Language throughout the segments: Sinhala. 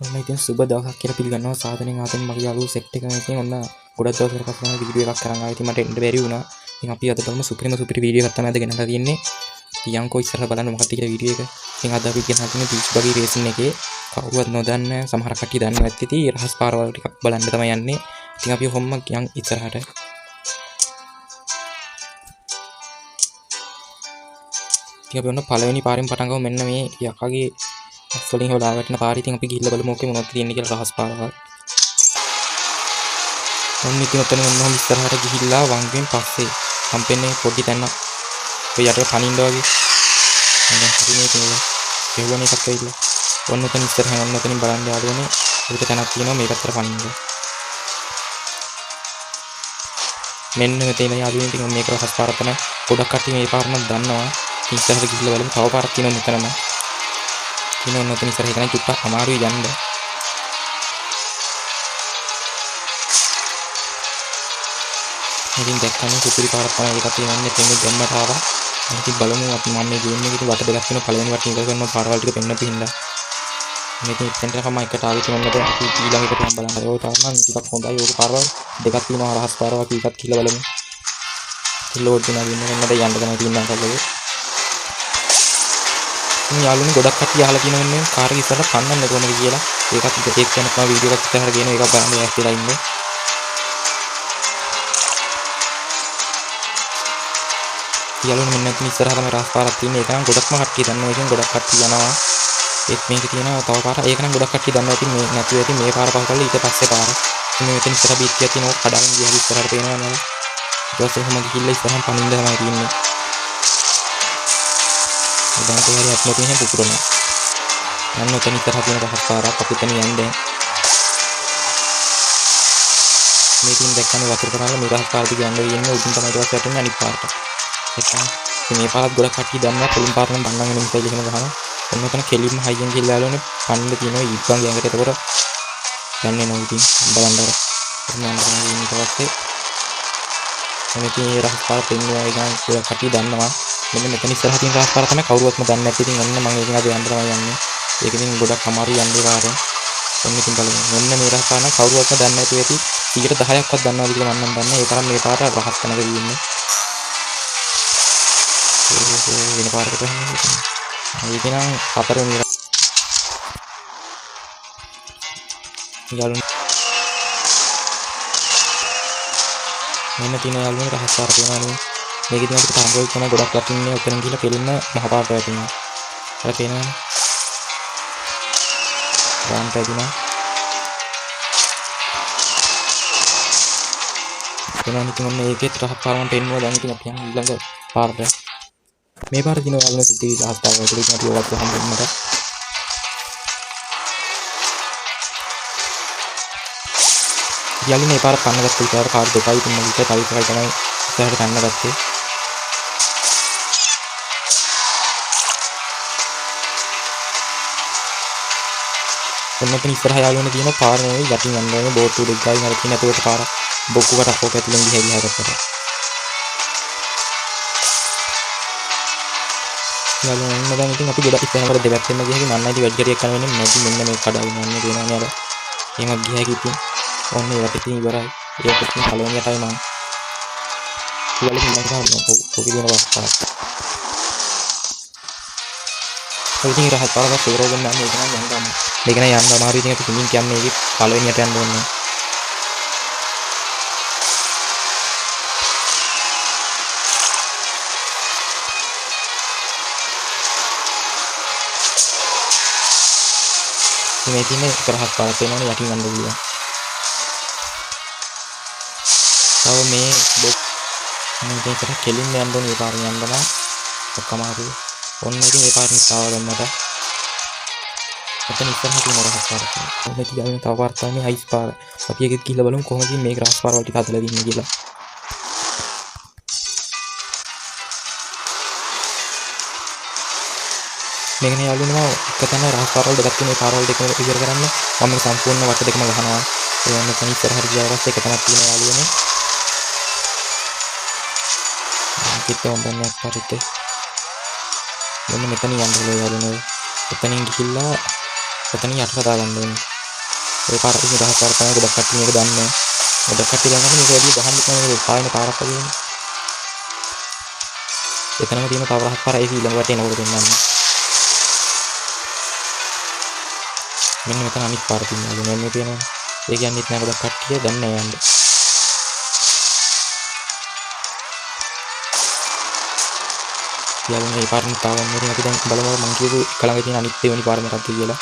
ඔන්න ඉතින් සුබ දවසක් කියලා පිළිගන්නවා සාදනෙන් ආතෙන් මගේ යාළුවෝ සෙට් එක ඉතින් ඔන්න ගොඩක් දවසකට පස්සේ මම වීඩියෝ එකක් කරන් ආවා. ඉතින් මට එන්න බැරි වුණා. ඉතින් අපි අද බලමු සුපිරි වීඩියෝ එකක් තමයි අද ගෙනල්ලා තියෙන්නේ. ඉතින් යන්කෝ ඉස්සරහ බලන්න මොකක්ද කියලා වීඩියෝ එක. ඉතින් අද අපි ගෙනල්ලා තියෙන්නේ බීච් බගි රේසින් එකේ කවුරුවත් නොදන්න සමහර කට්ටිය දන්නවා ඇති. ඉතින් රහස් පාරවල් ටිකක් බලන්න තමයි යන්නේ. ඉතින් අපි කොහොම යන් ඉස්සරහට. ඉතින් අපි ඔන්න පළවෙනි පාරෙන් පටන් ගමු. මෙන්න මේ යකගේ ඇස්වලින් හොලා වැටෙන පාරේ. ඉතින් අපි ගිහිල්ලා බලමු ඕකේ මොනවද තියෙන්නේ කියලා රහස් පාරවල්. ඔන්න ඉතින් ඔතන ඔන්න ඉස්සරහට ගිහිල්ලා වංගෙන් පස්සේ හම්පෙන්නේ පොඩි තැන ඔය යට පනින්න වගේ. දැන් හරිනේ තියෙනවා. ගෙවුවනේ එකක් ඇවිල්ලා. ඔන්න ඔතන ඉස්සරහ ඔන්න ඔතනින් බලන්න යාළුවනේ. උඩට තැනක් තියෙනවා මේ පැත්තට පනින්න. මෙන්න මෙතන යාළුවනේ ඉතින් මේක රහස් පාරක් තමයි. ගොඩක් කට්ටිය මේ පාර නම් දන්නවා. ඉස්සරහට ගිහිල්ලා බලමු. තව පාරක් තියෙනවා මෙතනම. ඉතින් ඔන්න ඔතන ඉස්සරහ හිටගෙන චුට්ටක් අමාරුයි යන්න. ඉතින් දැක්කම සුපිරි පාරක් තමයි එකක් තියෙනන්නේ. පෙන්නේ දෙන්නට ආවා. ඉතින් බලමු අපි මම මේ ගේම් එකේ වට දෙකක් වෙන පළවෙනි වට ඉවර කරනවා පාරවල් ටික පෙන්න පිහින්දා. මේකෙන් ඉතින්ට තමයි එකට ආවේ තියෙනවා දැන් අපි ඊළඟ එකට යන්න බලන්න. ඒක තරම් ටිකක් හොඳයි. ඕක පාරවල් දෙකක් තියෙනවා රහස් පාරවල් අපි එකක් කියලා බලමු. ඉතින් ලෝඩ් වෙනවා වෙන දැන් යන්න තමයි තියෙනවා කල්ලේ. ඉතින් යාළුවනේ ගොඩක් කට්ටිය අහලා තියෙනවන්නේ කාර් එක ඉස්සරහට පන්නන්න කොහොමද කියලා. ඒකත් ඒක ගැන තමයි වීඩියෝ එකක් ඉස්සරහට ගේන එකක් බලන්න ඇස්තිලා ඉන්නේ. යාළුවනේ මෙන්න මෙතන ඉස්සරහ තමයි රහස් පාරක් තියෙන්නේ. ඒක නම් ගොඩක්ම කට්ටිය දන්නවා. ඒකෙන් ගොඩක් කට්ටිය යනවා. ඒත් මේකේ තියෙනවා තව පාරක්. ඒක නම් ගොඩක් කට්ටිය දන්නවා. ඉතින් මේ නැතුව ඇති මේ පාර පහ කරලා ඊට පස්සේ පාර. ඉතින් මේ මෙතන ඉස්සරහ බීච්චියක් තියෙනවා. ඕක කඩාගෙන ගියහම ඉස්සරහට පේනවා නේද? ඊට පස්සේ කොහොමද ගිහිල්ලා ඉස්සරහම පනින්න තමයි තියෙන්නේ. දැන් කොහේ හරි අත්නොතින් එහෙම පුපුරනවා. යන්න ඔතන ඉස්සරහ තියෙන රහස් පාරක් අපි එතන යන්නේ දැන්. මේකෙන් දැක්කම වතුර කරාලා මේ රහස් පාර දිගේ යන්න වෙන්නේ උඩින් තමයි ඊට පස්සේ යටන්නේ අනිත් පාරට. එතන මේ පාරත් ගොඩක් කට්ටිය දන්නවා. පොලින් පාර නම් බන්නගෙන මිසයිල් එහෙම ගහනවා. ඔන්න ඔතන කෙලින්ම හයියෙන් ගිහලා යාළුවනේ පන්න තියෙනවා ඊග්ගන් ගෑඟට. එතකොට යන්නේ නෝ ඉතින් බලන්න අර මම යන්නේ ඊට පස්සේ මේකේ රහස් පාර පෙන්නවා. ඒක නම් ගොඩක් කට්ටිය දන්නවා. මෙන්න මෙතන ඉස්සරහ තියෙන රහස් පාර තමයි කවුරුවත්ම දන්නේ නැති. ඉතින් ඔන්න මම ඒකෙන් අද යන්න තමයි යන්නේ. ඒක ඉතින් ගොඩක් අමාරු යන්නේ පාරෙන්. ඔන්න ඉතින් බලමු. මෙන්න මේ රහස් පාර නම් කවුරුවත්ම දන්නේ නැතුව ඇති. 10%ක්වත් දන්නවද කියලා මම නම් දන්නේ. ඒ තරම් මේ පාර රහස් තැනක ඉන්නේ. වෙන පාරකට යන්නේ. ඒක නම් හතරවෙනි යාළුවනේ මෙන්න තියෙන යාළුවනේ රහස් පාර තියෙනවානේ. මේක ඉතින් අපිට තරංගවල තමයි ගොඩක් ලකින්නේ. ඔතන ගිහලා කෙලින්ම මහ පාරට වැටෙනවා. හරි පේනවනේ. ගාන්ට ඇදිනවා. එනවා ඉතින් ඔන්න ඒකේ රහස් පාර මම පෙන්නුවා. දැන් ඉතින් අපි යන්නේ ඊළඟ පාරට. මේ පාර දින යාළුවනේ සුපිරි රහස් පාර වලට ඉතින් අපි ඔවත් හම්බෙන්නට. යාළුවනේ මේ පාර පන්න ගත්ත විතර කාර් දෙකයි ඉතින් මම ඉතින් තව එකයි තමයි ඉස්සරහට පන්න ගත්තේ. ඔන්න ඔතන ඉස්සරහ යාළුවනේ තියෙන පාර නෙවෙයි යටින් යන්න ඕනේ බෝට්ටු දෙක ගාවින් අර තියෙන අතට පාර බොක්කුකට ඕක ඇතුලෙන් ගිහිල්ලා ගත්තා. යාළුවනේ දැන් ඉතින් අපි ගොඩක් ඉස්සරහට දෙපැත්තෙම ගිහින් මන්න ඉතින් වැඩි ගරියක් කරන වෙන්නේ නැති මෙන්න මේ කඩාගෙන යන්න දෙනවා නේද? එහෙමත් ගියා කිව්වොත් ඔන්න ඒකට ඉතින් ඉවරයි. ඒකට ඉතින් පළවෙනි යටයි මම. ඊළඟ ඉන්නකම ඔක දෙනවා පාස්. ඉතින් රහස් පාරක් සෝරෝගෙන් යන්න ඒක නම් යන්න අමාරුයි. මේක නම් යන්න අමාරුයි. ඉතින් අපි කිමින් කියන්නේ ඒකේ පළවෙනි යට යන්න ඕනේ. මේ තියෙන රහස් පාරක් වෙනවනේ යටින් යන්න පුළුවන්. තව මේ මේකට කෙලින්ම යන්න ඕනේ. මේ පාරෙන් යන්න නම් ඔක්කොම හරි. ඔන්න ඉතින් මේ පාරෙන් තාව ගන්නට. එතන ඉස්සරහ තියෙන රහස් පාරක්. ඔන්න ඉතින් යාළුවනේ තව පාරක් තමයි අයිස් පාර. අපි ඒකෙත් ගිහලා බලමු කොහොමද මේ රහස් පාරවල් ටික හදලා දෙන්නේ කියලා. මේකනේ යාළුවනේ මම එක තැන රහස් පාරවල් දෙකක් තියෙන. මේ පාරවල් දෙකම ඉවර කරන්න මම සම්පූර්ණ වට දෙකම ගහනවා. ඒ වන්න තන ඉස්සරහට ගියා පස්සේ එක තැනක් තියෙන යාළුවනේ. කිට්ටුම් බන්නක් පාරිට. මෙන්න මෙතන යන්න ඕනේ යාළුවනේ. එතනින් ගිහිල්ලා එතනින් යටට දාගන්න ඕනේ. ඒ පාර ඉතින් දහස් පාර තමයි ගොඩක් කට්ටිය මේක දන්නේ. ගොඩක් කට්ටිය දන්නවනේ මේක වැඩි ගහන්න තමයි පායන පාරක් වගේනේ. එතනම තියෙන තව රහස් පාර ඒක ඊළඟ වටේ එනකොට දෙන්නන්නේ. මෙන්න මෙතන අනිත් පාර තියෙනවා. මෙන්න මේ තියෙනවා. ඒ කියන්නේ ඉතින් ගොඩක් කට්ටිය දන්නේ නැහැ යන්නේ. යාළුවනේ මේ පාරෙන් තාවන්නේ ඉතින් අපි දැන් බලමු මං කියපු එක ළඟ තියෙන අනිත් දෙවෙනි පාර මොකක්ද කියලා.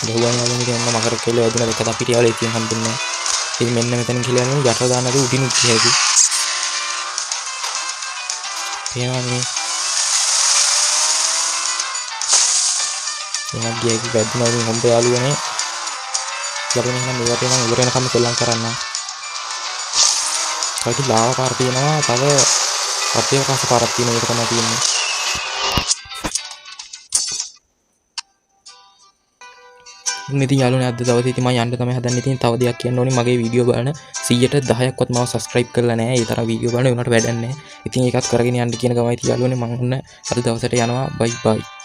ගහුවා යාළුවනේ ඉතින් ඔන්න මකර කෙල්ල වැදුනා දෙකත් අපිට යාළුවෝ ඉතින් හම්බුන්නේ නැහැ. ඉතින් මෙන්න මෙතන කියලා යන්නේ යට දාන්නද උඩිනුත් කියයි. එහෙමනේ. එහෙනම් ගියයි වැදුනා ඉතින් හොම්බ යාළුවනේ. යාළුවනේ එහෙනම් මේ වටේ නම් ඉවර වෙනකම් සෙල්ලම් කරන්න. තව ලාවා පාර තියෙනවා. තව අත්‍යවශ්‍ය පාරක් තියෙනවා. ඒක තමයි තියෙන්නේ. ඉතින් යාළුවනේ අද දවසේ ඉතින් මම යන්න තමයි හදන්නේ. ඉතින් තව දෙයක් කියන්න ඕනේ. මගේ වීඩියෝ බලන 110%ක්වත් මාව සබ්ස්ක්‍රයිබ් කරලා නැහැ. ඒ තරම් වීඩියෝ බලන උනට වැඩක් නැහැ. ඉතින් ඒකත් කරගෙන යන්න කියන ගමයි ඉතින් යාළුවනේ මම ඔන්න අද දවසට යනවා. බයි බයි.